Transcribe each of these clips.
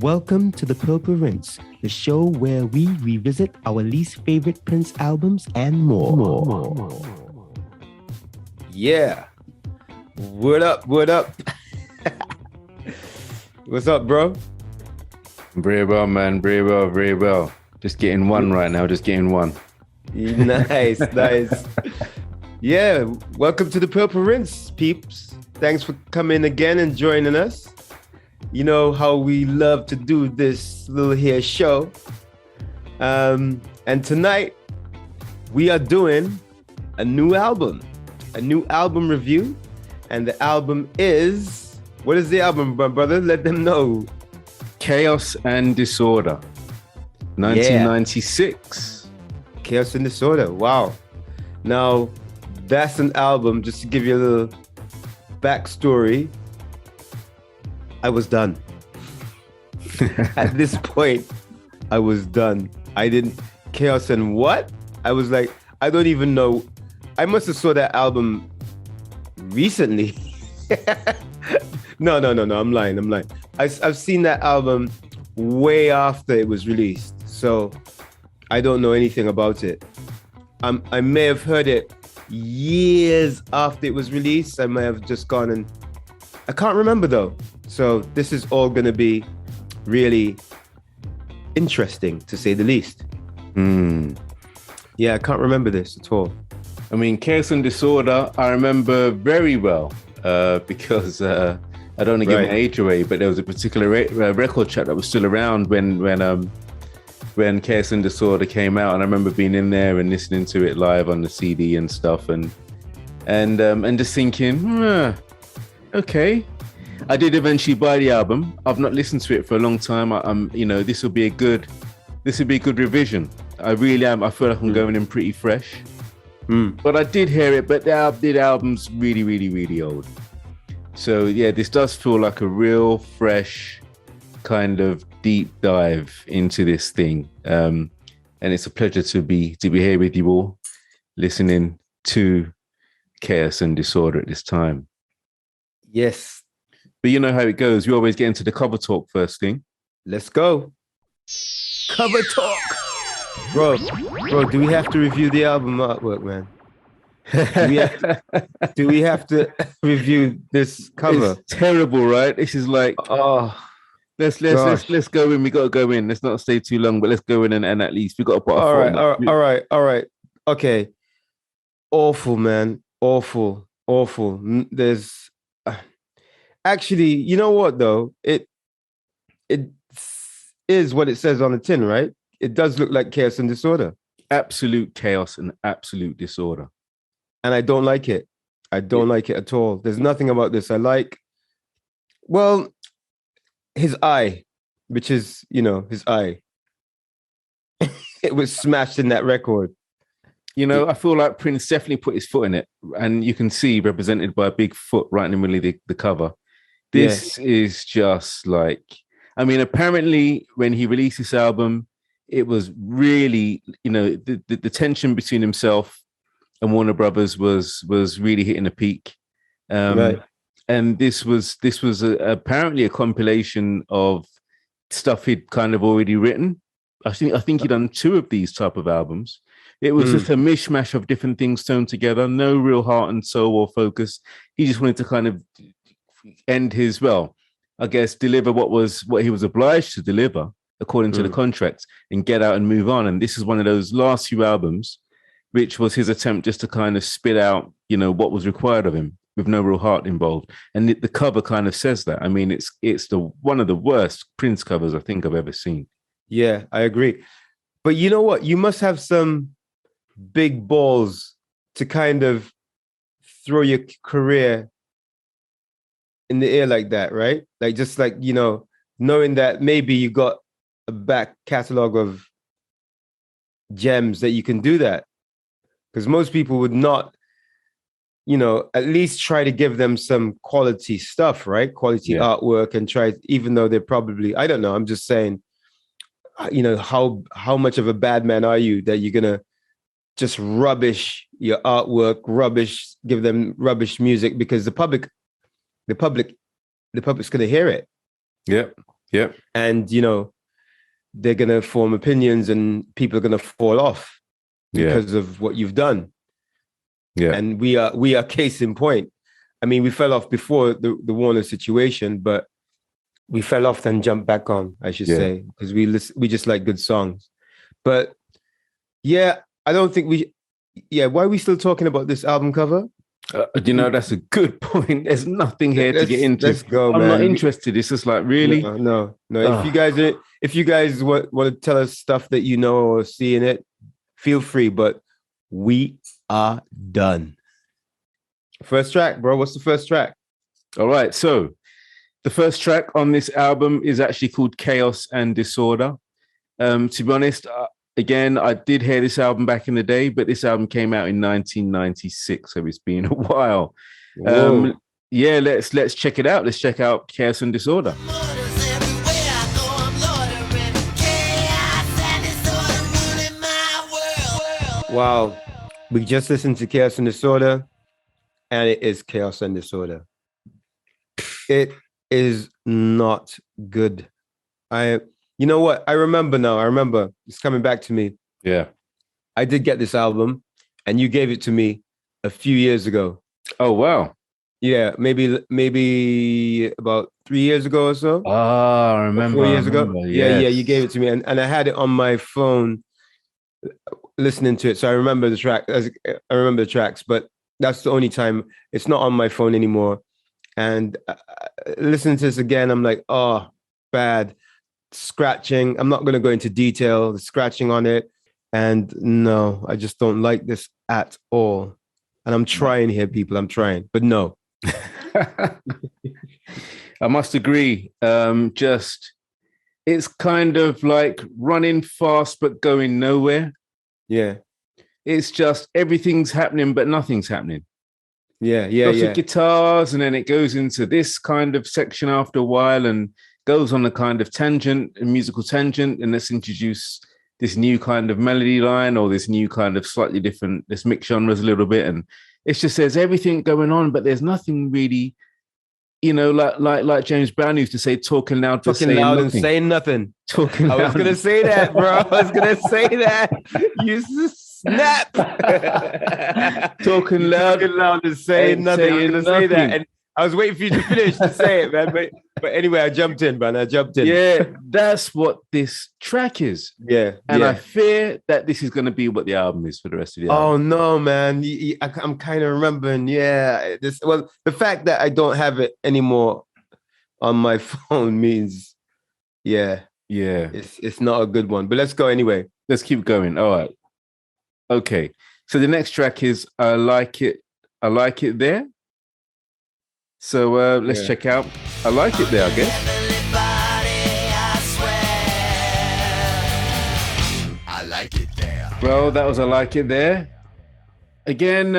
Welcome to the Purple Rinse, the show where we revisit our least favorite Prince albums and more. Yeah. What up? What up? What's up, bro? Very well, man. Very well, very well. Just getting one right now. Just getting one. Nice, nice. Yeah, welcome to the Purple Rinse, peeps. Thanks for coming again and joining us. You know how we love to do this little here show. And tonight we are doing a new album review. And the album is, what is the album, brother? Let them know. Chaos and Disorder, 1996. Yeah. Chaos and Disorder, wow. Now, that's an album, just to give you a little backstory. I was done. At this point, I was done. Chaos and what? I was like, I don't even know. I must have saw that album recently. No, I'm lying. I've seen that album way after it was released. So I don't know anything about it. I may have heard it years after it was released. I may have just gone and I can't remember though. So this is all going to be really interesting, to say the least. Yeah, I can't remember this at all. I mean, Chaos and Disorder, I remember very well because I don't want to give my age away, but there was a particular record track that was still around when Chaos and Disorder came out, and I remember being in there and listening to it live on the CD and stuff, and just thinking, okay. I did eventually buy the album. I've not listened to it for a long time. This will be a good revision. I really am. I feel like I'm going in pretty fresh. But I did hear it, but the album's really, really, really old. So yeah, this does feel like a real fresh kind of deep dive into this thing. And it's a pleasure to be here with you all, listening to Chaos and Disorder at this time. Yes. But you know how it goes. We always get into the cover talk first thing. Let's go. Cover talk. Bro, do we have to review the album artwork, man? Do we have to review this cover? It's terrible, right? This is like, let's go in. We got to go in. Let's not stay too long, but let's go in and at least we got to put all right. Okay. Awful, man. Awful. There's actually, you know what though? It is what it says on the tin, right? It does look like Chaos and Disorder. Absolute chaos and absolute disorder. And I don't like it. I don't like it at all. There's nothing about this I like. Well, his eye, which is, his eye. It was smashed in that record. I feel like Prince definitely put his foot in it. And you can see represented by a big foot right in the middle of the cover. This is just like, apparently when he released this album, it was really, the tension between himself and Warner Brothers was really hitting a peak. And this was apparently a compilation of stuff he'd kind of already written. I think he'd done 2 of these type of albums. It was just a mishmash of different things thrown together, no real heart and soul or focus. He just wanted to kind of end deliver what he was obliged to deliver according to the contract and get out and move on. And this is one of those last few albums, which was his attempt just to kind of spit out, what was required of him with no real heart involved. And the cover kind of says that. I mean, it's one of the worst Prince covers I think I've ever seen. Yeah, I agree. But you know what? You must have some big balls to kind of throw your career in the air like that, right? Like, just like, knowing that maybe you got a back catalog of gems that you can do that. Because most people would not, at least try to give them some quality stuff, right? Quality artwork, and try, even though they're probably, I don't know, I'm just saying, how much of a bad man are you that you're going to just rubbish your artwork, give them rubbish music, because the public's going to hear it. Yeah. Yeah. And, they're going to form opinions and people are going to fall off because of what you've done. Yeah. And we are case in point. I mean, we fell off before the Warner situation, but we fell off and jumped back on, I should say, because we just like good songs. But yeah, I don't think why are we still talking about this album cover? That's a good point. There's nothing here to get into. Let's go, I'm man. not interested. It's just like, really? No. If you guys want to tell us stuff that you know or see in it, feel free. But we are done. First track, bro. What's the first track? All right. So the first track on this album is actually called Chaos and Disorder. To be honest, again, I did hear this album back in the day, but this album came out in 1996, so it's been a while. Let's check it out. Let's check out Chaos and Disorder. Wow. We just listened to Chaos and Disorder, and it is Chaos and Disorder. It is not good. You know what? I remember now. It's coming back to me. Yeah. I did get this album and you gave it to me a few years ago. Oh, wow. Yeah, maybe about 3 years ago or so. I remember. 4 years ago. Yes. Yeah, you gave it to me. And I had it on my phone listening to it. So I remember the track. I remember the tracks, but that's the only time it's not on my phone anymore. And listening to this again, I'm like, oh, bad. Scratching. I'm not going to go into detail, the scratching on it. And no, I just don't like this at all. And I'm trying here, people. I'm trying, but no. I must agree. It's kind of like running fast, but going nowhere. Yeah. It's just everything's happening, but nothing's happening. Yeah. Lots of guitars, and then it goes into this kind of section after a while and goes on a kind of tangent, a musical tangent, and let's introduce this new kind of melody line or this new kind of slightly different, let's mix genres a little bit. And it's just, there's everything going on, but there's nothing really, like James Brown used to say, talking loud and saying nothing. Talking I was going to say that, bro. I was going to say that. You snap. Talking loud and saying nothing. I was going to say that. And I was waiting for you to finish to say it, man. But anyway, I jumped in, man. Yeah, that's what this track is. Yeah. And I fear that this is going to be what the album is for the rest of the album. Oh, no, man. I'm kind of remembering. Yeah. The fact that I don't have it anymore on my phone means, it's not a good one. But let's go anyway. Let's keep going. All right. Okay. So the next track is I Like It There. So let's check out I Like It There, I guess. I like it there. Well, that was I Like It There. Again,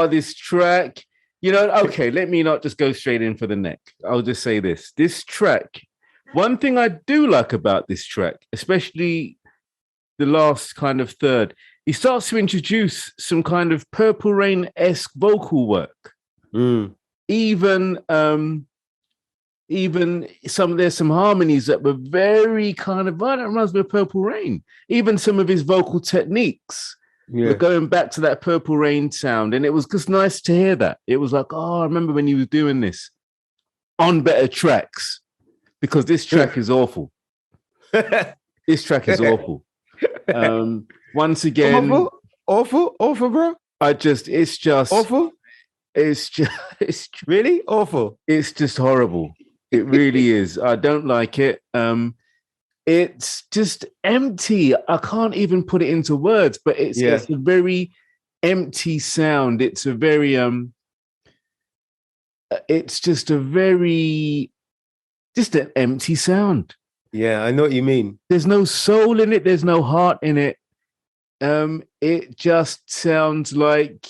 this track, okay, let me not just go straight in for the neck. I'll just say this. This track, one thing I do like about this track, especially the last kind of third, he starts to introduce some kind of Purple Rain-esque vocal work. Even there's some harmonies that were very kind of, that reminds me of Purple Rain. Even some of his vocal techniques were going back to that Purple Rain sound. And it was just nice to hear that. It was like, I remember when you were doing this on better tracks, because this track is awful. This track is awful. Once again, awful, bro. It's just awful. It's really awful. It's just horrible. It really is. I don't like it. It's just empty. I can't even put it into words, but it's a very empty sound. It's a very it's just an empty sound. Yeah, I know what you mean. There's no soul in it. There's no heart in it. It just sounds like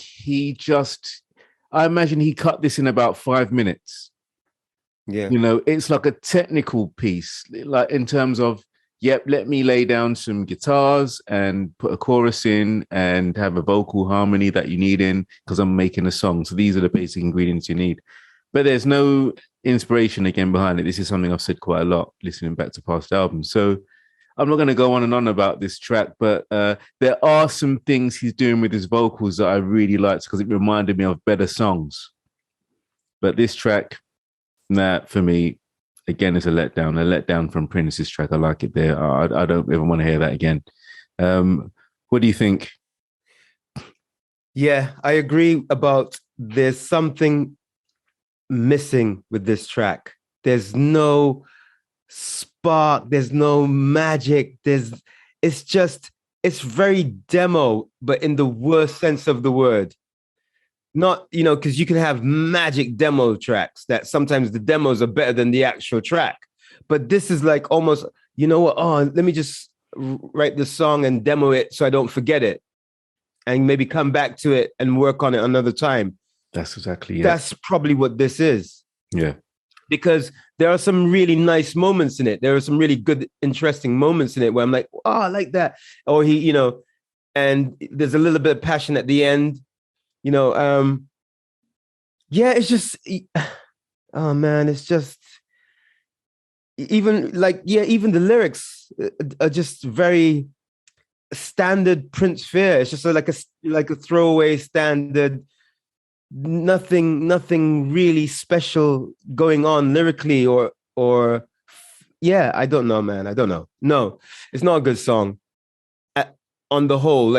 I imagine he cut this in about 5 minutes. Yeah. It's like a technical piece, like in terms of, let me lay down some guitars and put a chorus in and have a vocal harmony that you need in because I'm making a song. So these are the basic ingredients you need. but there's no inspiration again behind it. This is something I've said quite a lot listening back to past albums. So I'm not going to go on and on about this track, but there are some things he's doing with his vocals that I really liked because it reminded me of better songs. But this track, for me, again, is a letdown from Prince's track. I like it there. I don't ever want to hear that again. What do you think? Yeah, I agree about there's something missing with this track. There's no spark, there's no magic. It's very demo, but in the worst sense of the word. Not, because you can have magic demo tracks that sometimes the demos are better than the actual track. But this is like almost, you know what? Oh, let me just write the song and demo it so I don't forget it. And maybe come back to it and work on it another time. That's exactly it. That's probably what this is. Yeah. Because there are some really nice moments in it. There are some really good, interesting moments in it where I'm like, oh, I like that. Or and there's a little bit of passion at the end. Yeah, it's just, oh man, it's just, even the lyrics are just very standard Prince fare. It's just like a throwaway standard, nothing really special going on lyrically or yeah, I don't know, man. I don't know. No, it's not a good song on the whole.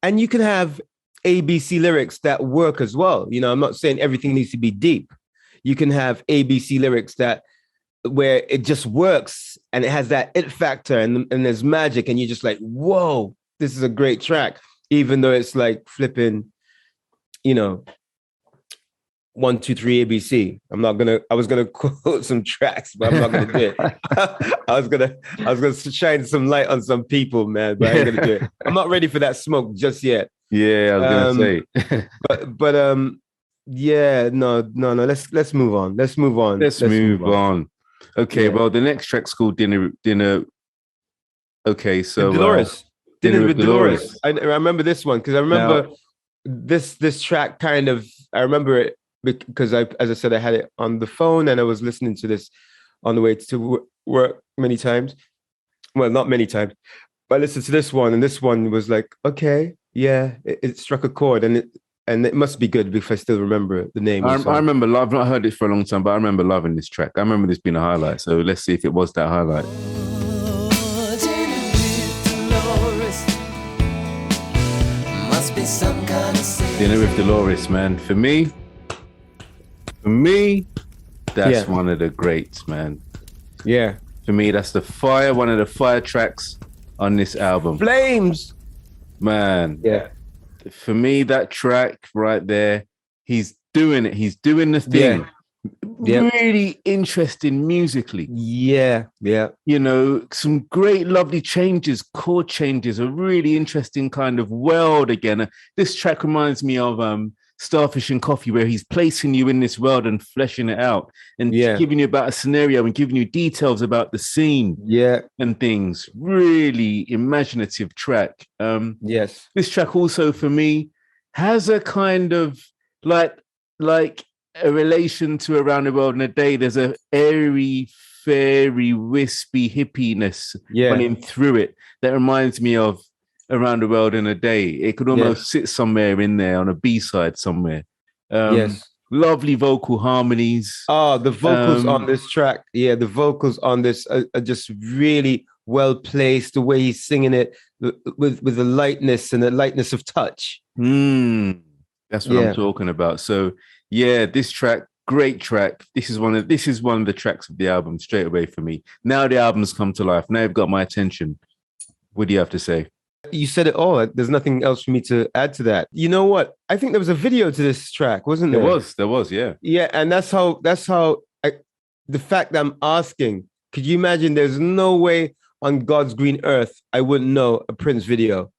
And you can have ABC lyrics that work as well. I'm not saying everything needs to be deep. You can have ABC lyrics where it just works and it has that it factor and there's magic and you're just like, whoa, this is a great track, even though it's like flipping, 1, 2, 3 ABC. I was gonna quote some tracks, but I'm not gonna do it. I was gonna shine some light on some people, man, but I ain't gonna do it. I'm not ready for that smoke just yet. Yeah, I was gonna say. but yeah, no. Let's move on. Let's move on. Okay, well, the next track's called Dinner. Okay, so Dolores. Dinner with Dolores. I remember this one because I remember this track kind of. I remember it because as I said, I had it on the phone and I was listening to this on the way to work many times. Well, not many times, but I listened to this one and this one was like, okay, yeah, it struck a chord and it must be good if I still remember the name. I remember, I've not heard it for a long time, but I remember loving this track. I remember this being a highlight. So let's see if it was that highlight. Dinner with Dolores, man. For me, that's one of the greats, man. Yeah. For me, that's one of the fire tracks on this album. Flames! Man. Yeah. For me, that track right there, he's doing it. He's doing the thing. Yeah. Really interesting musically. Yeah. Some great, lovely changes, chord changes, a really interesting kind of world again. This track reminds me of Starfish and Coffee, where he's placing you in this world and fleshing it out and giving you about a scenario and giving you details about the scene and things. Really imaginative track. Yes. This track also for me has a kind of like a relation to Around the World in a Day. There's a airy, fairy, wispy hippiness running through it that reminds me of Around the World in a Day. It could almost sit somewhere in there on a B-side somewhere. Lovely vocal harmonies. Oh, the vocals on this track. Yeah, the vocals on this are just really well placed. The way he's singing it with the lightness and the lightness of touch. That's what I'm talking about. So yeah, this track, great track. This is one of the tracks of the album straight away for me. Now the album's come to life. Now you've got my attention. What do you have to say? You said it all. There's nothing else for me to add to that. You know what? I think there was a video to this track, wasn't there? There was, yeah. Yeah, and that's how the fact that I'm asking, could you imagine there's no way on God's green earth I wouldn't know a Prince video?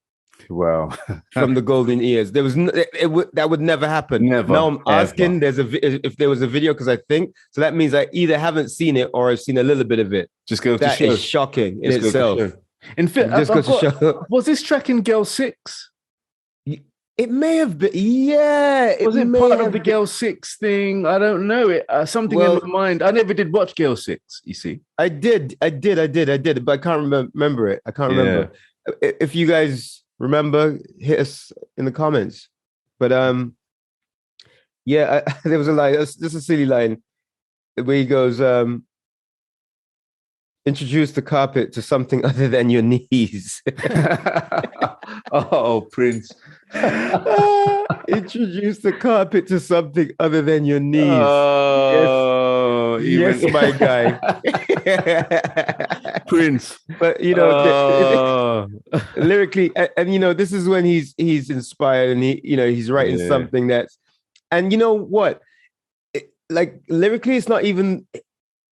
Wow. From the golden years. There was that would never happen. Never. Now I'm asking if there was a video because I think so that means I either haven't seen it or I've seen a little bit of it. Just goes to that show. Is shocking in itself. In fact, was this track in Girl 6? It may have been. Yeah. Was it may part of have the been. Girl Six thing? I don't know. It something in Well, my mind. I never did watch Girl Six. You see? I did, but I can't remember it. I can't Yeah. remember. If you guys remember, hit us in the comments. But yeah, there was a line. This is a silly line where he goes, "Introduce the carpet to something other than your knees." Oh, Prince. Introduce the carpet to something other than your knees. Oh, Yes, my guy. Prince. But lyrically, and this is when he's inspired, and he's writing something that's, and you know what, like lyrically, it's not even.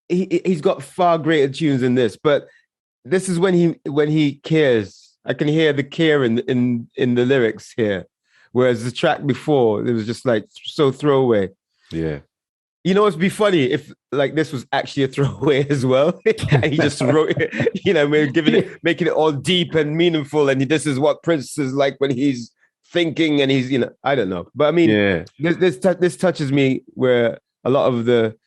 He's got far greater tunes than this, but this is when he cares. I can hear the care in the lyrics here, whereas the track before it was just like so throwaway. Yeah. You know, it'd be funny if like this was actually a throwaway as well. And he just wrote it, making it all deep and meaningful. And this is what Prince is like when he's thinking, and he's, I don't know. But I mean, this touches me where a lot of the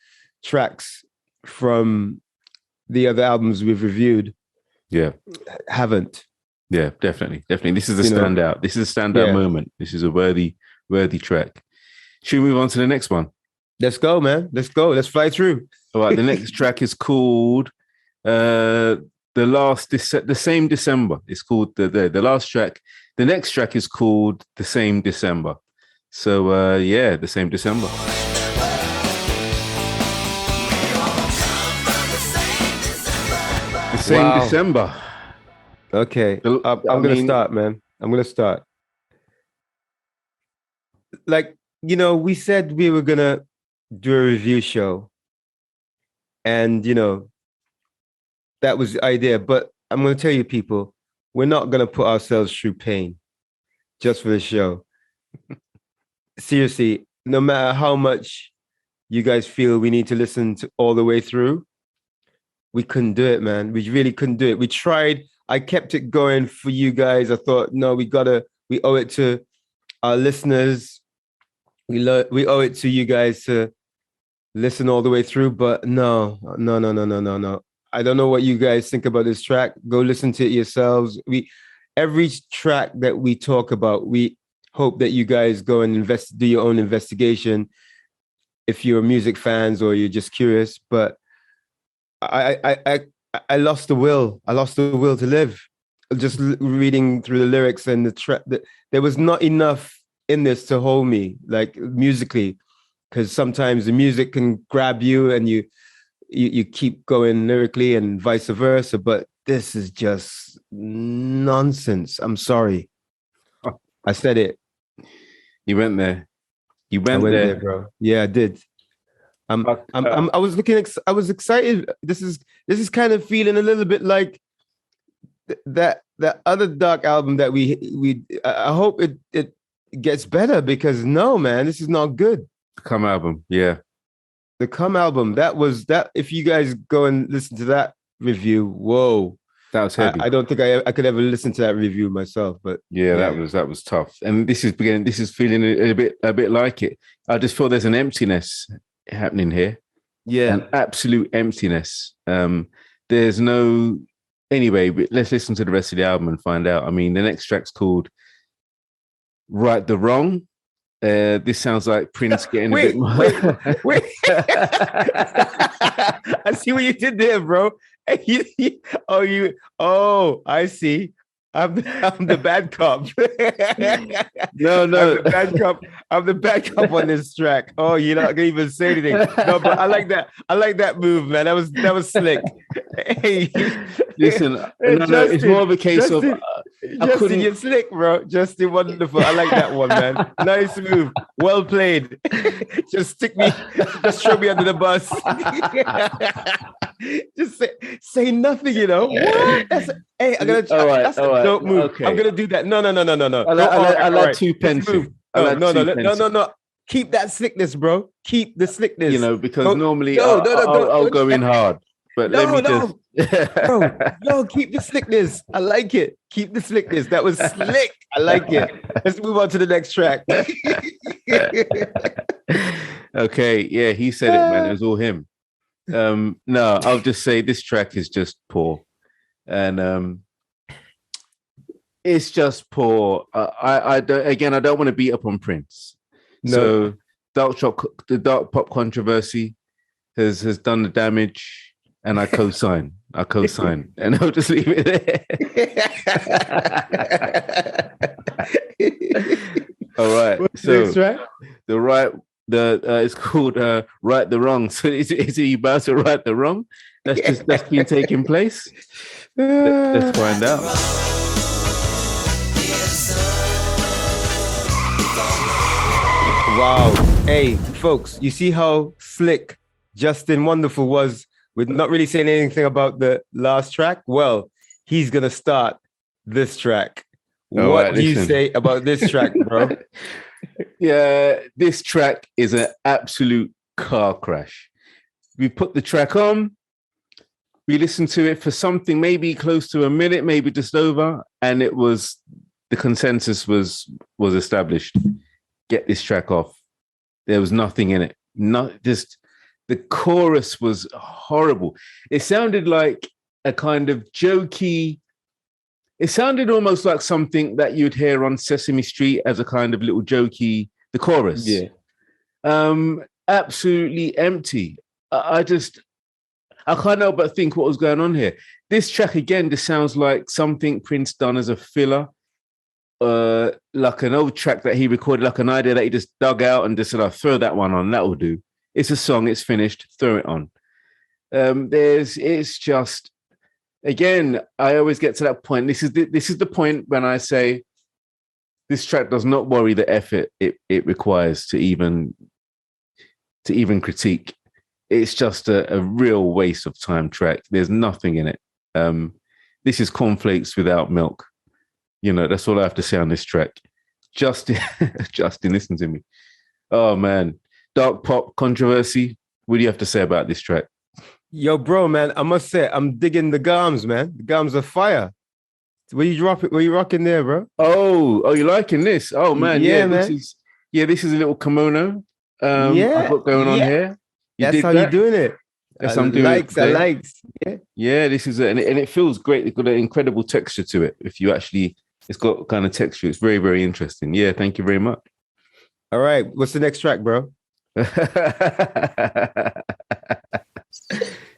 tracks from the other albums we've reviewed haven't. Yeah, definitely. This is a standout. This is a standout moment. This is a worthy track. Should we move on to the next one? Let's go, man. Let's go. Let's fly through. All right. The next track is called The Same December. It's called the last track. The next track is called The Same December. So The Same December. The Same December. Okay. I'm going to start, man. I'm going to start. Like, we said we were going to do a review show, and that was the idea, but I'm going to tell you, people, we're not going to put ourselves through pain just for the show. Seriously, no matter how much you guys feel we need to listen to all the way through, we couldn't do it, man. We really couldn't do it. We tried. I kept it going for you guys. I thought, no, we owe it to our listeners. We owe it to you guys to listen all the way through, but no. I don't know what you guys think about this track. Go listen to it yourselves. Every track that we talk about, we hope that you guys go and do your own investigation if you're music fans or you're just curious. But I lost the will. I lost the will to live. Just reading through the lyrics and the track, there was not enough in this to hold me, like musically, because sometimes the music can grab you and you keep going lyrically and vice versa. But this is just nonsense. I'm sorry. I said it. You went there. I went there, bro. Yeah, I did. I was excited. This is kind of feeling a little bit like that other Dark album that I hope it gets better, because no, man, this is not good. The Come album, yeah. The Come album, that if you guys go and listen to that review, whoa. That was heavy. I don't think I could ever listen to that review myself, but yeah. that was tough. And this is feeling a bit like it. I just feel there's an emptiness happening here. Yeah. An absolute emptiness. There's no anyway, but let's listen to the rest of the album and find out. I mean, the next track's called Right the Wrong. This sounds like Prince getting a bit more. Wait. I see what you did there, bro. I see. I'm the bad cop. No. I'm the bad cop on this track. Oh, you're not gonna even say anything. No, but I like that. I like that move, man. That was slick. Hey, listen, Justin, it's more of a case of Justin, you're slick, bro. Justin, wonderful. I like that one, man. Nice move. Well played. Just throw me under the bus. Just say nothing, What? Hey, I'm gonna. That's a dope move. Okay. I'm gonna do that. No. I like two pensive. No. Keep that slickness, bro. Keep the slickness. Because normally I'll go in hard. But let me just Bro, yo, keep the slickness. I like it. Keep the slickness. That was slick. I like it. Let's move on to the next track. Okay, yeah, he said it, man. It was all him. No, I'll just say this track is just poor, and it's just poor. I don't. Again, I don't want to beat up on Prince. No. So the dark pop controversy has done the damage, and I co-sign. And I'll just leave it there. All right. What's So next track? it's called Right the Wrong. So is he about to right the wrong? That's been taking place. Let's find out. Wow. Hey, folks, you see how slick Justin Wonderful was with not really saying anything about the last track? Well, he's going to start this track. All What right, do you listen. say about this track, bro? Yeah, this track is an absolute car crash. We put the track on, we listened to it for something maybe close to a minute, maybe just over, and the consensus was established. Get this track off. There was nothing in it. Just the chorus was horrible. It sounded like a kind of jokey. It sounded almost like something that you'd hear on Sesame Street as a kind of little jokey. The chorus, Yeah. absolutely empty. I can't help but think what was going on here. This track again just sounds like something Prince done as a filler. Like an old track that he recorded, like an idea that he just dug out and just said, "I'll throw that one on. That will do. It's a song. It's finished. Throw it on." It's just, again, I always get to that point. This is the point when I say this track does not worry the effort it requires to even critique. It's just a real waste of time track. There's nothing in it. This is cornflakes without milk. You know, that's all I have to say on this track. Justin, listen to me. Oh, man. Dark pop controversy. What do you have to say about this track? Yo, bro, man, I must say, I'm digging the gums, man. The gums are fire. Where you rocking there, bro? Oh, you liking this? Oh, man. Yeah, man. This is a little kimono I've got going on here. That's how you're doing it. Yes, I'm doing it. I likes. Yeah. Yeah, this is and it feels great. It's got an incredible texture to it. It's got kind of texture. It's very, very interesting. Yeah, thank you very much. All right. What's the next track, bro?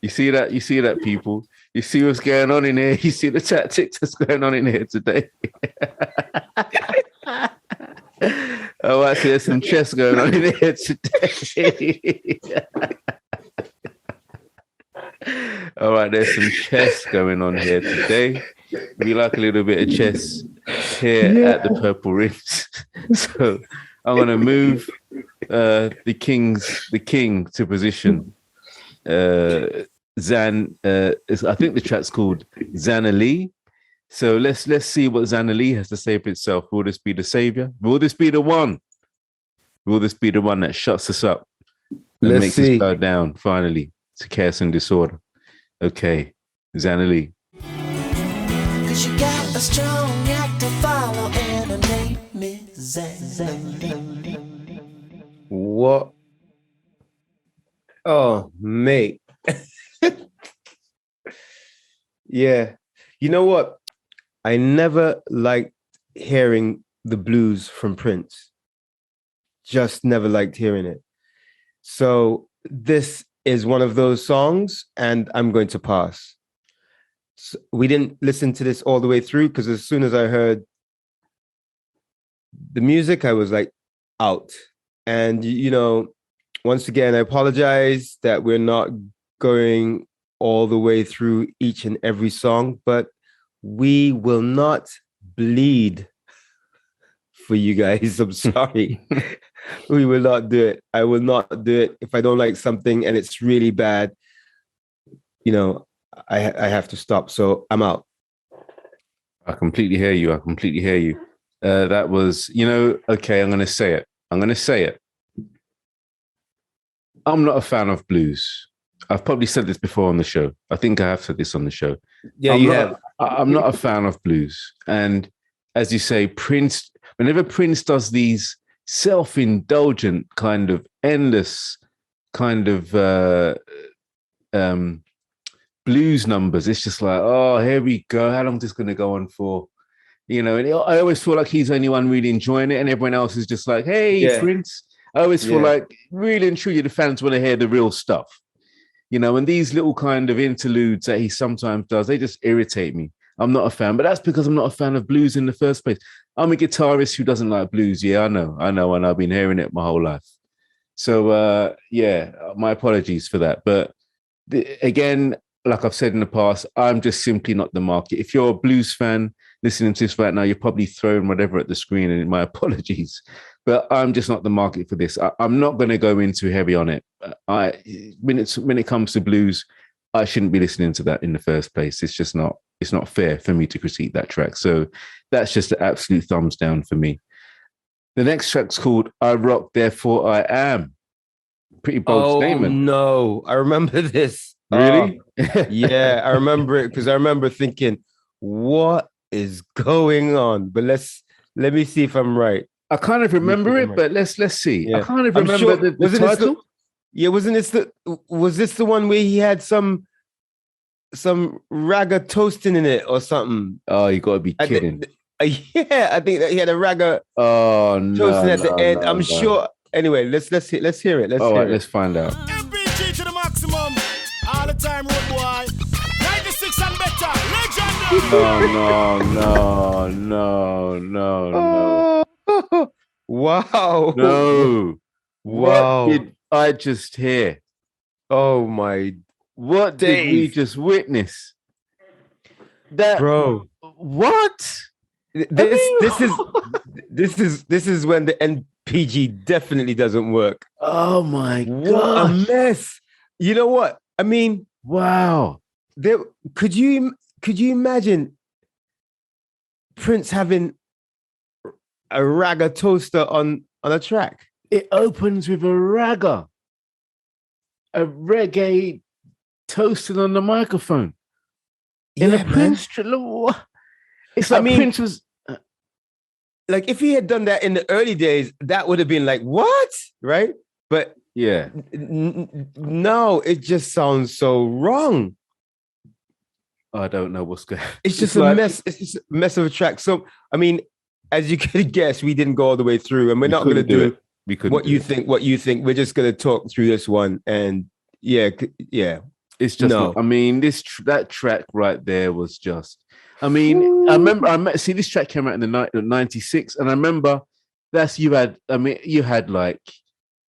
You see that, people? You see what's going on in here? You see the tactics that's going on in here today? Oh, actually, there's some chess going on in here today. All right, there's some chess going on here today. We like a little bit of chess here at the Purple Rings. So I'm going to move the king to position. Zan, I think the track's called Zanali. So let's see what Zanali has to say for itself. Will this be the savior? Will this be the one? Will this be the one that shuts us up and Let's makes see. us go down finally to chaos and disorder? Okay, Zanali. 'Cause you got a strong act to follow, and her name is Zanali. What? Oh, mate. Yeah. You know what? I never liked hearing the blues from Prince. Just never liked hearing it. So this is one of those songs, and I'm going to pass. So we didn't listen to this all the way through because as soon as I heard the music, I was like out. And, you know, once again, I apologize that we're not going all the way through each and every song, but we will not bleed for you guys. I'm sorry. We will not do it. I will not do it. If I don't like something and it's really bad, you know, I have to stop. So I'm out. I completely hear you. That was, okay, I'm going to say it. I'm not a fan of blues. I've probably said this before on the show. I think I have said this on the show. Yeah, I'm not a fan of blues. And as you say, Prince, whenever Prince does these self-indulgent kind of endless kind of blues numbers, it's just like, oh, here we go. How long is this going to go on for? You know, and I always feel like he's the only one really enjoying it, and everyone else is just like, hey, Prince. I always feel like really and truly the fans want to hear the real stuff. You know, and these little kind of interludes that he sometimes does, they just irritate me. I'm not a fan, but that's because I'm not a fan of blues in the first place. I'm a guitarist who doesn't like blues. Yeah, I know. And I've been hearing it my whole life. So, my apologies for that. But again, like I've said in the past, I'm just simply not the market. If you're a blues fan listening to this right now, you're probably throwing whatever at the screen, and my apologies. But I'm just not the market for this. I'm not going to go in too heavy on it. When it comes to blues, I shouldn't be listening to that in the first place. It's just not. It's not fair for me to critique that track. So that's just an absolute thumbs down for me. The next track's called "I Rock, Therefore I Am." Pretty bold statement. No, I remember this. Really? Yeah, I remember it because I remember thinking, "What is going on?" But let me see if I'm right. I kind of remember it, but let's see. Yeah. I kind of remember the title. Was this the one where he had some ragga toasting in it or something? Oh, you got to be kidding! Yeah, I think that he had a ragga toasting at the end. I'm sure. Anyway, let's hear it. Let's find out. MPG to the maximum. All the time, road boy. 96 and better. Legendary. No. Wow. No. Wow. What did I just hear? Oh my. What did we just witness? That, bro. What? This is when the NPG definitely doesn't work. Oh my god. What a mess. You know what? I mean, wow. Could you imagine Prince having a ragga toaster on a track? It opens with a ragga, a reggae toasted on the microphone. In a Prince. It's like Prince was like, if he had done that in the early days, that would have been like, what? Right? But yeah, no, it just sounds so wrong. I don't know what's going on. It's just a mess. It's just a mess of a track. So, I mean, as you could guess, we didn't go all the way through, and we're not going to do it. What you think. We're just going to talk through this one. And yeah. It's just, I mean, that track right there was just, I mean, I remember, this track came out in the 96, and I remember you had like,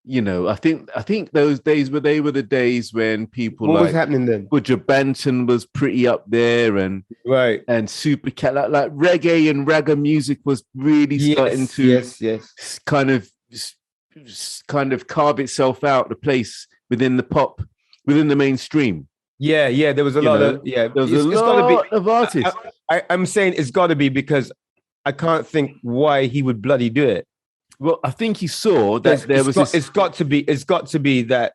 you know, I think those days were the days when people what was happening then? Buja Banton was pretty up there, and right, and Super Cat, like reggae and ragga music was really starting to kind of carve itself out the place within the mainstream. Yeah, there was a lot of artists. I'm saying it's got to be, because I can't think why he would bloody do it. Well, I think he saw that it's got to be that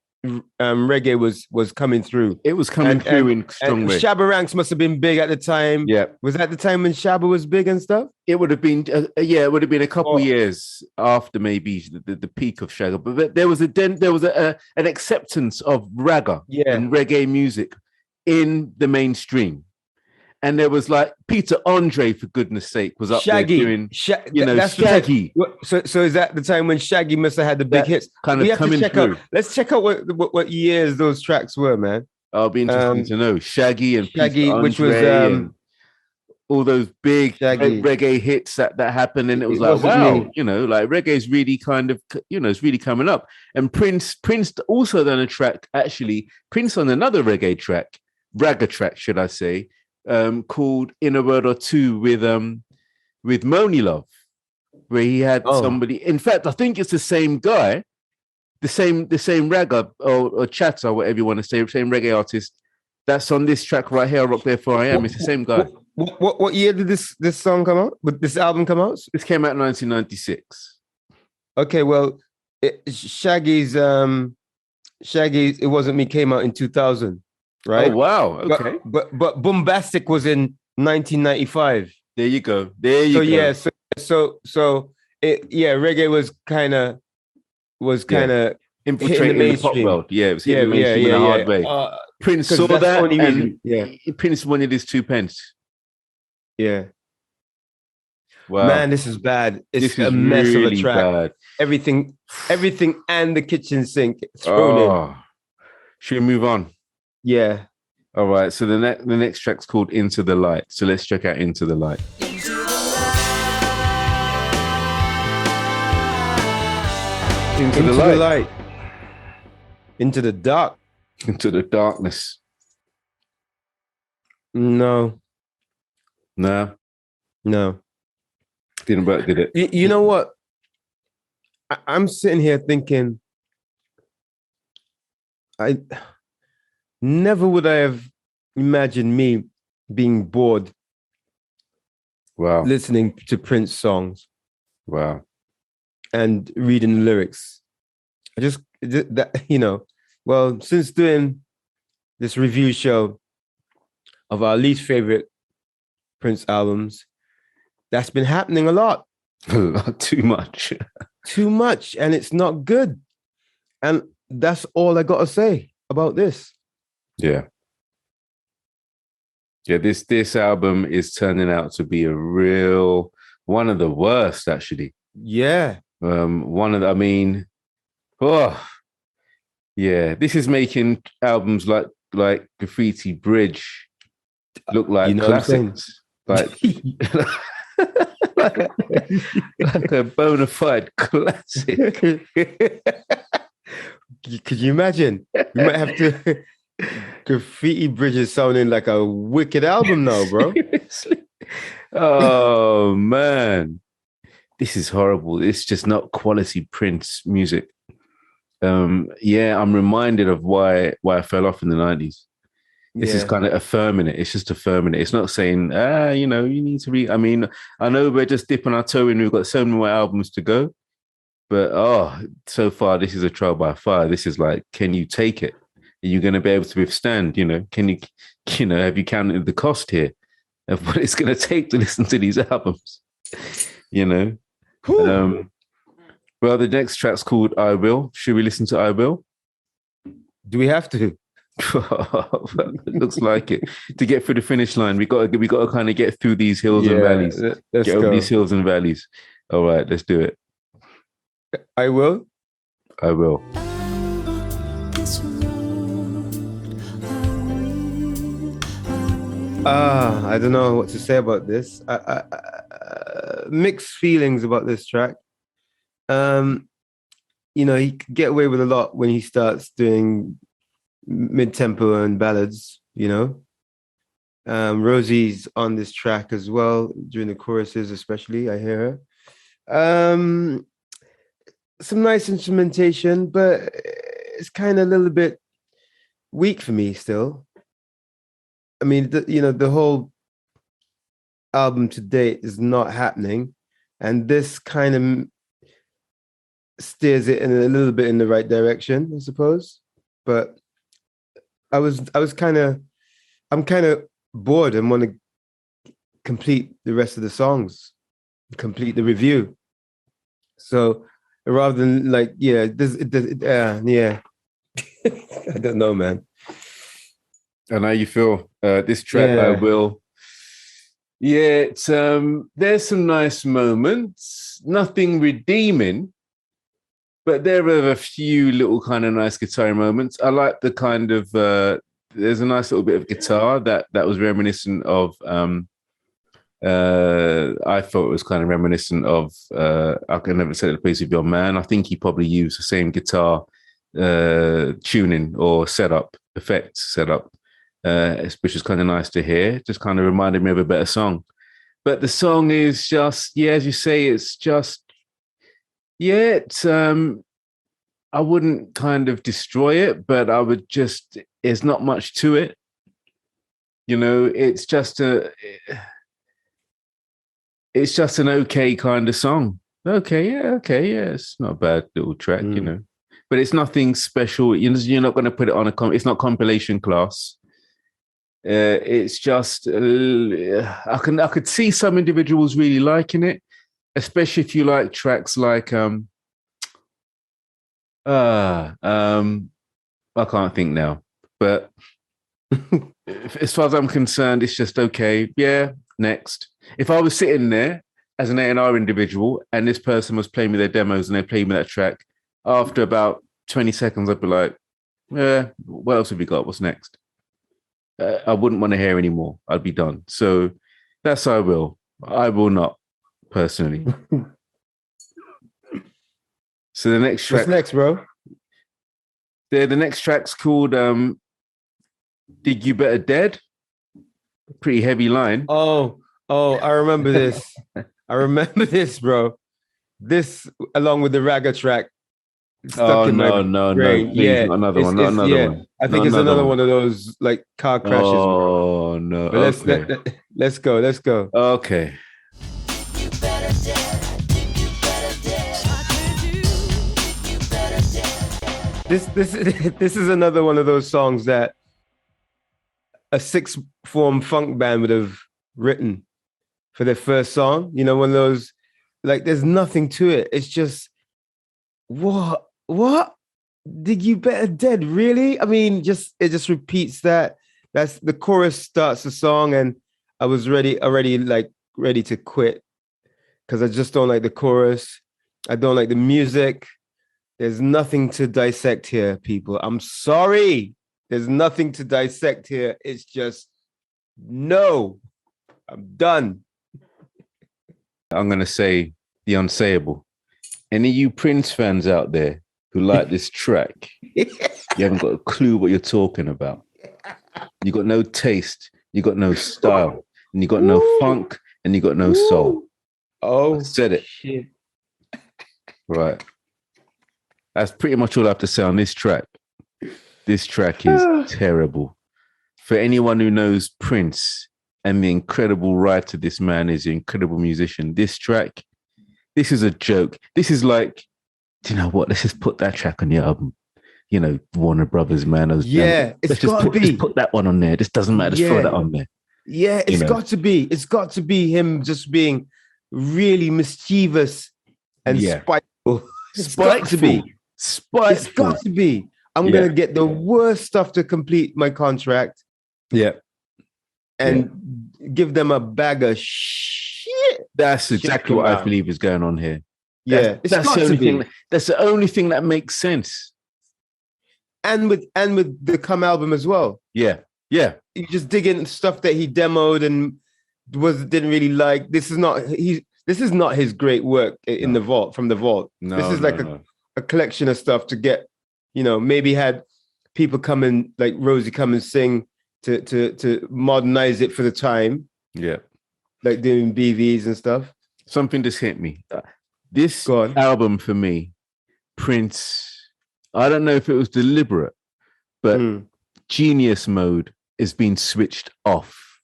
reggae was coming through. It was coming through in strong way. Shabba Ranks must have been big at the time. Yeah, was that the time when Shabba was big and stuff? It would have been it would have been a couple years after maybe the peak of Shabba. But there was an acceptance of ragga and reggae music in the mainstream. And there was like Peter Andre, for goodness sake, was up there doing, Shaggy. So is that the time when Shaggy must have had the big hits? Kind of coming through. Let's check out what years those tracks were, man. I'll be interested to know. Shaggy, Peter Andre, which was and all those big reggae hits that happened, and it was like, wow, you know, like reggae is really kind of, you know, it's really coming up. And Prince also done a track, actually, Prince on another reggae track, ragga track, should I say, called "In a Word or Two" with Moni Love, where he had somebody. In fact, I think it's the same guy, the same ragga or chatter, whatever you want to say, same reggae artist that's on this track right here, "Rock Therefore I Am." It's the same guy. What year did this song come out? Would this album come out? This came out in 1996. Okay, well, Shaggy's Shaggy, It Wasn't Me came out in 2000, right? Oh wow. Okay. But Bombastic was in 1995. There you go. There you So go. yeah, so reggae was kind of Infiltrating the pop mainstream. world. Yeah, it was hitting the mainstream in a hard way. Prince 'cause saw that's the that, only and reason. Yeah. Prince wanted his 2 pence. Yeah. Wow, Man, this is bad. It's this is a mess really of a track. bad. Everything and the kitchen sink thrown in. Oh, should we move on? Yeah. All right. So the next track's called "Into the Light." So let's check out "Into the Light." Into the light. Into the dark. Into the darkness. No. No, Didn't work, did it? You know what? I'm sitting here thinking, I never would I have imagined me being bored Wow. listening to Prince songs Wow. and reading the lyrics. Since doing this review show of our least favorite Prince albums, that's been happening a lot. Too much. Too much, and it's not good. And that's all I got to say about this. Yeah. Yeah, this album is turning out to be a real one of the worst, actually. Yeah. This is making albums like Graffiti Bridge look like classics. Like, like a bona fide classic. Could you imagine? We might have to Graffiti Bridge is sounding like a wicked album now, bro. Seriously? Oh man. This is horrible. It's just not quality Prince music. I'm reminded of why I fell off in the 90s. This is kind of affirming it. It's just affirming it. It's not saying, you need to read. I mean, I know we're just dipping our toe in. We've got so many more albums to go. But, so far, this is a trial by fire. This is like, can you take it? Are you going to be able to withstand? Can you, have you counted the cost here of what it's going to take to listen to these albums? Well, the next track's called I Will. Should we listen to I Will? Do we have to? It looks like it. To get through the finish line, we got to kind of get through these hills and valleys. Let's get over these hills and valleys. All right, let's do it. I will. I will. I don't know what to say about this. Mixed feelings about this track. He could get away with a lot when he starts doing mid-tempo and ballads, Rosie's on this track as well, during the choruses especially, I hear her. Some nice instrumentation, but it's kind of a little bit weak for me still. I mean, the whole album to date is not happening, and this kind of steers it in a little bit in the right direction, I suppose. But I'm kind of bored and want to complete the rest of the songs, complete the review. So rather than I don't know, man. And how you feel? This track, I Will. Yeah, it's, there's some nice moments. Nothing redeeming, but there are a few little kind of nice guitar moments. I like the kind of there's a nice little bit of guitar that was reminiscent of. I thought it was kind of reminiscent of I Can Never Set the Pace of Your Man. I think he probably used the same guitar tuning or effect setup, which is kind of nice to hear. Just kind of reminded me of a better song. But the song is just, as you say, it's just. Yeah, I wouldn't kind of destroy it, but I would just, there's not much to it. It's just an okay kind of song. Okay, yeah, it's not a bad little track, but it's nothing special. You're not going to put it on it's not compilation class. It's just I could see some individuals really liking it, especially if you like tracks like I can't think now, but as far as I'm concerned, it's just okay. Yeah, next. If I was sitting there as an A&R individual and this person was playing me their demos and they played me that track, after about 20 seconds, I'd be like, yeah, what else have we got? What's next? I wouldn't want to hear anymore. I'd be done. So that's how I will. I will not, personally. So the next track... What's next, bro? The next track's called Dig You Better Dead. Pretty heavy line. Oh, I remember this. I remember this, bro. This, along with the ragga track. No, please, yeah, not another one. I think it's another one of those like car crashes. Oh, no. But let's go. Okay. This is another one of those songs that a sixth form funk band would have written for their first song. You know, one of those, like, there's nothing to it. It's just, what? Dig You Better Dead? Really? I mean, it just repeats that. That's the chorus starts the song, and I was ready to quit because I just don't like the chorus. I don't like the music. There's nothing to dissect here, people. I'm sorry. There's nothing to dissect here. It's just, no. I'm done. I'm going to say the unsayable. Any of you Prince fans out there who like this track, you haven't got a clue what you're talking about. You got no taste. You got no style. And you got no funk. And you got no soul. Oh, I said it. Shit. Right. That's pretty much all I have to say on this track. This track is terrible. For anyone who knows Prince and the incredible writer this man is, an incredible musician, this track, this is a joke. This is like, do you know what? Let's just put that track on the album. You know, Warner Brothers, man. It's got to be. Just put that one on there. This doesn't matter. Just throw that on there. Yeah, it's got to be. It's got to be him just being really mischievous and spiteful. It's got to be. It's got to be. I'm going to get the worst stuff to complete my contract. Yeah. And give them a bag of shit. That's exactly what I believe is going on here. That's the only thing that makes sense. And with the Come album as well. Yeah. Yeah. You just dig in stuff that he demoed and didn't really like. This is not his great work in the vault, from the vault. No, this is a collection of stuff to get, maybe had people come in, like Rosie come and sing to modernize it for the time. Yeah. Like doing BVs and stuff. Something just hit me. This album for me, Prince, I don't know if it was deliberate, but genius mode is being switched off.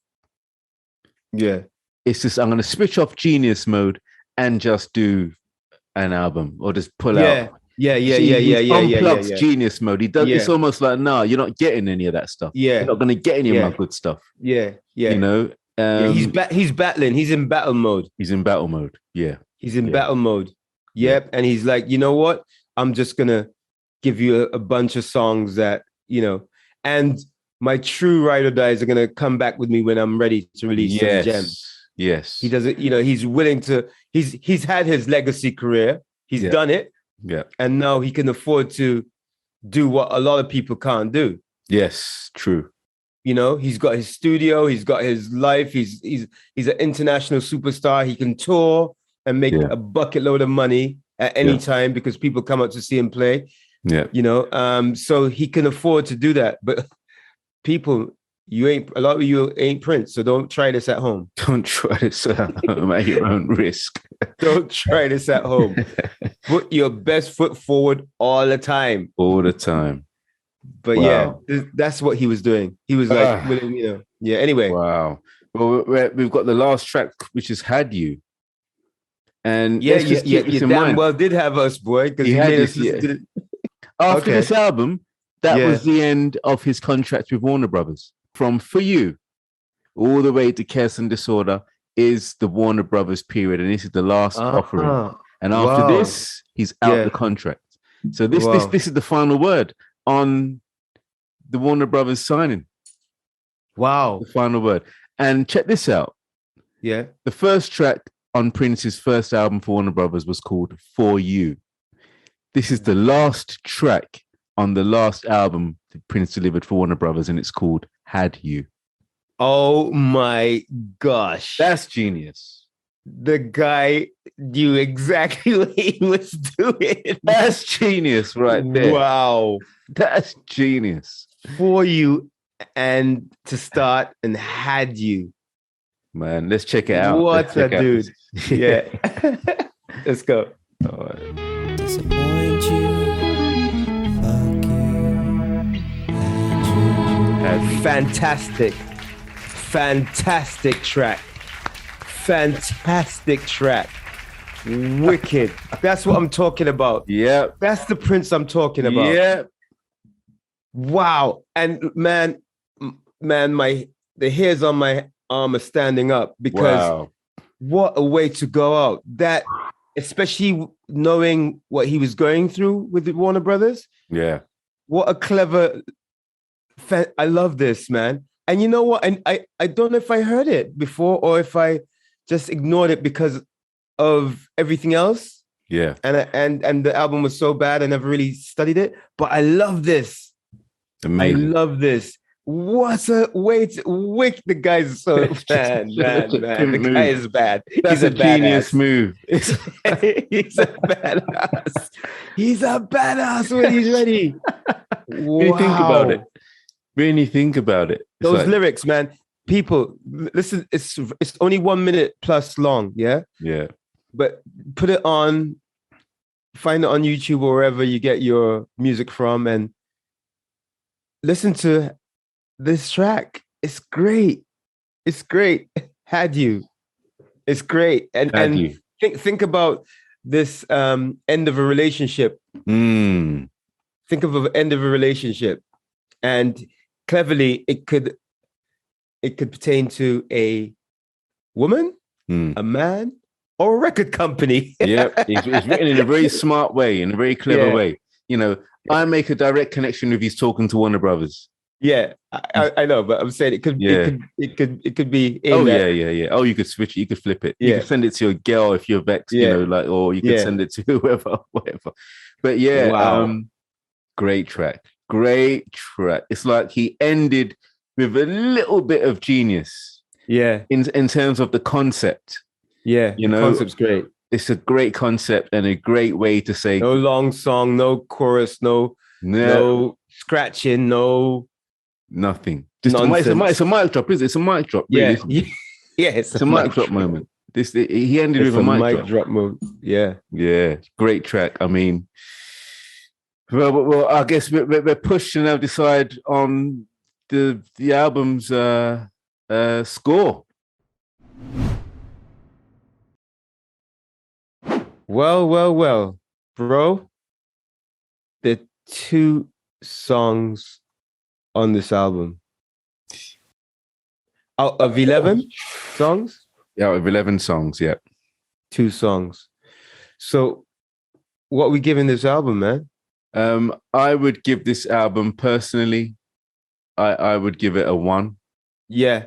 Yeah. It's just, I'm going to switch off genius mode and just do an album or just pull out. Yeah. Unplugs genius mode. He does. It's almost like, no, you're not getting any of that stuff. Yeah. You're not going to get any of my good stuff. Yeah. You know? He's battling. He's in battle mode. He's in battle mode. Yeah. He's in battle mode. Yep. And he's like, you know what? I'm just going to give you a bunch of songs that, and my true ride or dies are going to come back with me when I'm ready to release some gems. Yes. He does it, he's willing to, he's had his legacy career. He's done it. Yeah. And now he can afford to do what a lot of people can't do. Yes, true. He's got his studio, he's got his life, he's an international superstar. He can tour and make a bucket load of money at any time because people come up to see him play. Yeah. So he can afford to do that. But people, a lot of you ain't Prince, so don't try this at home. Don't try this at home at your own risk. Don't try this at home. Put your best foot forward all the time. All the time. But that's what he was doing. He was like, anyway. Wow. Well, we've got the last track, which is Had You. And you damn well did have us, boy. Because After Okay. this album, that Yeah. was the end of his contract with Warner Brothers. From For You all the way to Chaos and Disorder is the Warner Brothers period, and this is the last offering. And after Wow. this, he's out Yeah. the contract. So this Wow. is the final word on the Warner Brothers signing. Wow. The final word. And check this out. Yeah. The first track on Prince's first album for Warner Brothers was called For You. This is the last track on the last album that Prince delivered for Warner Brothers, and it's called Had You. Oh my gosh. That's genius. The guy knew exactly what he was doing. That's genius right there. Wow. That's genius. For You and to start and Had You. Man, let's check it out. What Let's check a out dude. this. Yeah. Let's go. All right. Disappoint you. Fuck you. Fantastic. Fantastic track. Fantastic track. Wicked. That's what I'm talking about. Yeah. That's the Prince I'm talking about. Yeah. Wow. And man, the hairs on my arm are standing up because Wow. what a way to go out. That, especially knowing what he was going through with the Warner Brothers. Yeah. What a clever. I love this, man. And you know what? And I don't know if I heard it before or if I just ignored it because of everything else. Yeah. And the album was so bad, I never really studied it. But I love this. Amazing. I love this. What a way to wick. The guy's so man. The guy is bad. That's He's a genius badass. move. He's a badass. He's a badass when he's ready. When you think about it. When you think about it. It's Those like- lyrics, man. People, listen, it's only 1 minute plus long, yeah? Yeah. But put it on, find it on YouTube or wherever you get your music from and listen to this track. It's great. It's great. Had You. It's great. Had And You. think about this end of a relationship. Mm. Think of an end of a relationship. And cleverly, it could pertain to a woman, Mm. a man, or a record company. Yep. It's written in a very smart way, in a very clever Yeah. way. You know, I make a direct connection with he's talking to Warner Brothers. Yeah, I know, but I'm saying it could be in Oh that. yeah. Oh, you could switch it, you could flip it. You Yeah. could send it to your girl if you're vexed, Yeah. you know, like, or you could Yeah. send it to whoever, whatever. But yeah, Wow. great track. Great track. It's like he ended with a little bit of genius Yeah, in terms of the concept. yeah. You the know, concept's great. It's a great concept and a great way to say No long song, no chorus, no scratching, no. nothing. Just Nonsense. it's a mic drop, is it? It's a mic drop. Yeah, Really. yeah. It's a mic drop moment. He ended It's with a a mic mic drop. drop move. Yeah. Yeah, great track. I mean, well, I guess we're pushed to now decide on the album's score. Well, bro. There are 2 songs on this album. Out of 11 songs, Yeah, with 11 songs. Yeah, 2 songs. So, what are we giving this album, man? I would give this album personally. I would give it a 1. Yeah,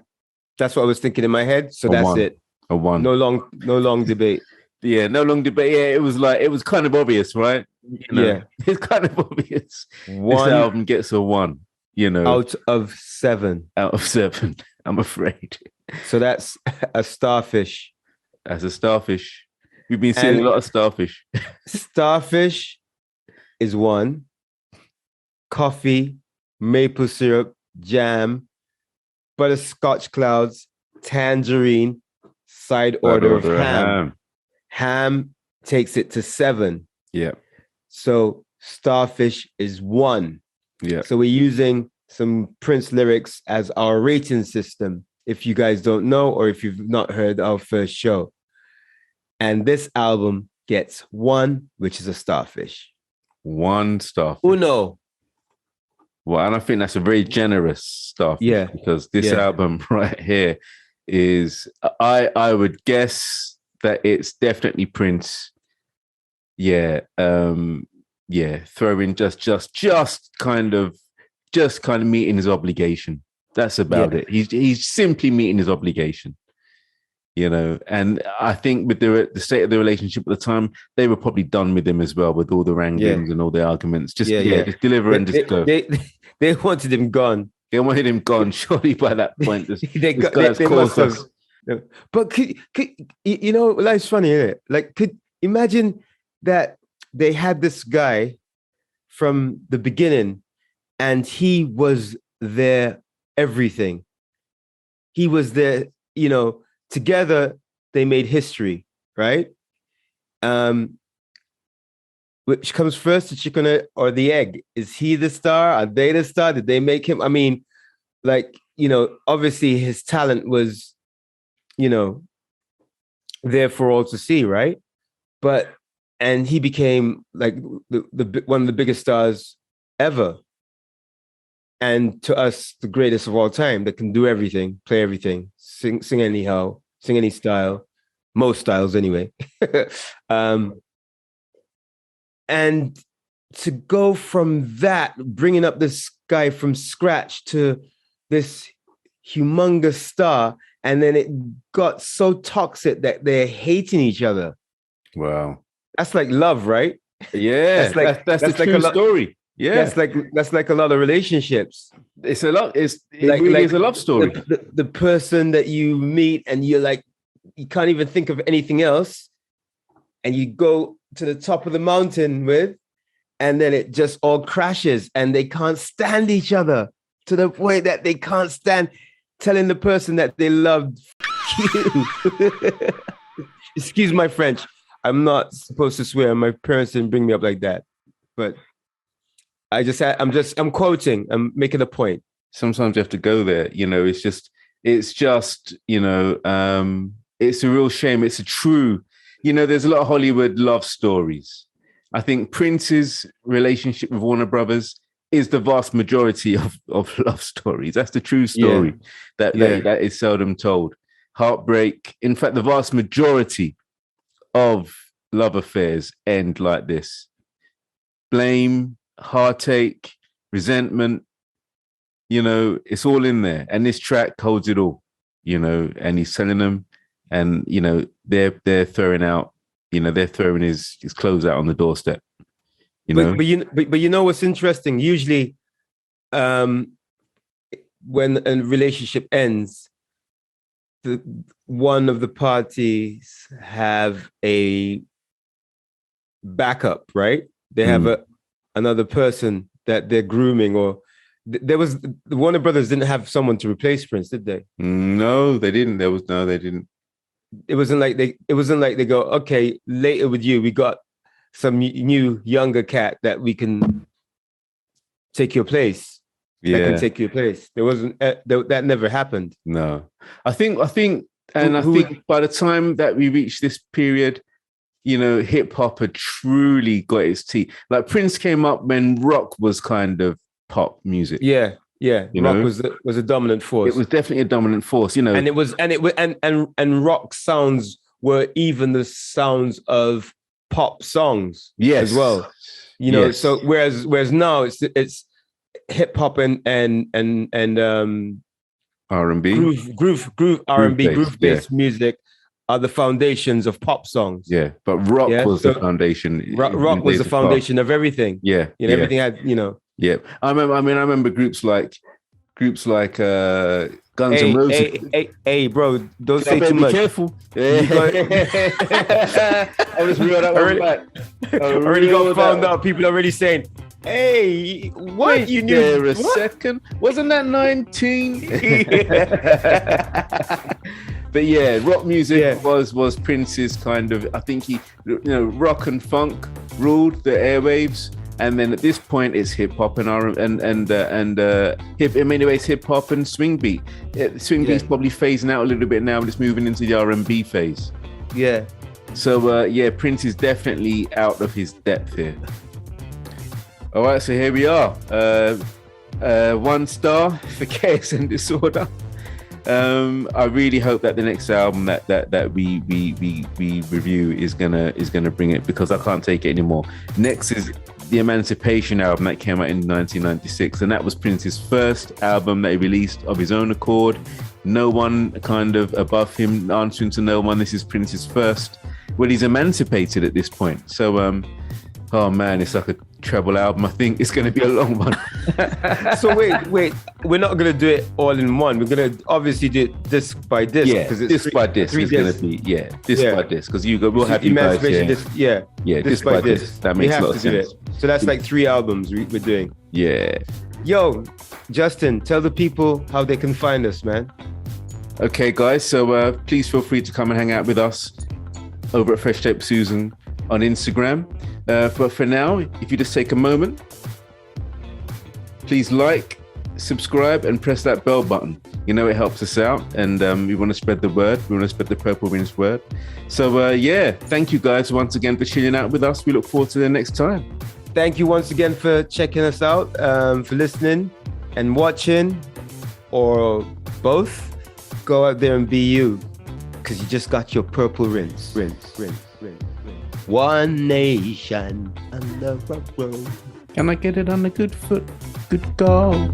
that's what I was thinking in my head. So A that's 1. it. A 1. No long debate. Yeah, no long debate. Yeah, it was kind of obvious, right? You know, Yeah. it's kind of obvious. This 1 album gets a 1. You know, out of 7. out of 7. I'm afraid. So that's a starfish. As a starfish, we've been seeing And- a lot of starfish. Starfish is 1. Coffee, maple syrup, jam, butterscotch clouds, tangerine, side order of ham. Ham takes it to 7. Yeah, So starfish is 1. yeah. So we're using some Prince lyrics as our rating system, if you guys don't know, or if you've not heard our first show. And this album gets 1, which is a starfish. One starfish. Uno. Well, and I think that's a very generous starfish. Yeah. Because this Yeah. album right here is, I would guess that it's definitely Prince. Yeah. Throwing just kind of meeting his obligation. That's about it. He's simply meeting his obligation. You know, and I think with the state of the relationship at the time, they were probably done with him as well, with all the wranglings and all the arguments. Just deliver and just go. They wanted him gone. They wanted him gone. Surely by that point, they must have. But could you know, life's funny, isn't it? Like, could imagine that they had this guy from the beginning, and he was their everything. He was their, you know. Together, they made history, right? Which comes first, the chicken or the egg? Is he the star? Are they the star? Did they make him? I mean, like, you know, obviously his talent was, you know, there for all to see, right? And he became like the one of the biggest stars ever. And to us, the greatest of all time, that can do everything, play everything, sing anyhow, sing any style, most styles anyway. And to go from that, bringing up this guy from scratch to this humongous star, and then it got so toxic that they're hating each other. Wow. That's like love, right? Yeah, that's the true story. Yeah, that's like a lot of relationships. It's a lot. It really is a love story. The person that you meet and you're like, you can't even think of anything else, and you go to the top of the mountain with, and then it just all crashes, and they can't stand each other to the point that they can't stand telling the person that they loved you. Excuse my French. I'm not supposed to swear. My parents didn't bring me up like that, but. I'm quoting, I'm making a point. Sometimes you have to go there, you know, it's just, you know, it's a real shame. It's a true, you know, there's a lot of Hollywood love stories. I think Prince's relationship with Warner Brothers is the vast majority of love stories. That's the true story that is seldom told. Heartbreak. In fact, the vast majority of love affairs end like this. Blame, heartache, resentment, you know, it's all in there. And this track holds it all, you know, and he's telling them, and, you know, they're throwing out, you know, they're throwing his clothes out on the doorstep, you know. But you know what's interesting? Usually when a relationship ends, one of the parties have a backup, right? They have another person that they're grooming, or the Warner Brothers didn't have someone to replace Prince, did they? No, they didn't. They didn't. It wasn't like they go, okay, later with you, we got some new younger cat that we can take your place. Yeah, that can take your place. There wasn't that never happened. No, I think, I think by the time that we reach this period, you know, hip hop had truly got its teeth. Like Prince came up when rock was kind of pop music. Yeah. Rock was a dominant force. It was definitely a dominant force, you know. And rock sounds were even the sounds of pop songs as well. You know, so whereas now it's hip hop and R&B, groove R&B, groove based music are the foundations of pop songs. Yeah, but rock was the foundation. Rock was the foundation of everything. Yeah, you know, everything had, you know. Yeah, I remember groups like Guns N' Roses. Hey, bro, don't say too much. Be careful. I just reeled that one back. Already got found out. People already saying, "Hey, what Wait you knew?" There a second. Wasn't that 19? But yeah, rock music was Prince's kind of. I think he, you know, rock and funk ruled the airwaves. And then at this point, it's hip hop and in many ways hip hop and swing beat. Swing beat's probably phasing out a little bit now, but it's moving into the R&B phase. Yeah. So Prince is definitely out of his depth here. All right, so here we are. 1 star for Chaos and Disorder. I really hope that the next album that we review is gonna bring it, because I can't take it anymore. Next is the Emancipation album that came out in 1996, and that was Prince's first album that he released of his own accord. No one kind of above him, answering to no one. This is Prince's first. Well, he's emancipated at this point. So, oh man, it's like a treble album. I think it's going to be a long one. So wait, we're not going to do it all in one. We're going to obviously do it disc by disc. Yeah, disc by disc is going to be, disc by disc, because we'll have you guys here. Disc by disc. That makes a lot of sense. So that's like 3 albums we're doing. Yeah. Yo, Justin, tell the people how they can find us, man. Okay, guys. So please feel free to come and hang out with us over at Fresh Tape Susan on Instagram. But for now, if you just take a moment, please like, subscribe, and press that bell button. You know, it helps us out, and we want to spread the word. We want to spread the Purple Winds word. So, thank you guys once again for chilling out with us. We look forward to the next time. Thank you once again for checking us out, for listening and watching, or both. Go out there and be you, because you just got your purple rinse. One nation under a world. Can I get it on a good foot? Good goal.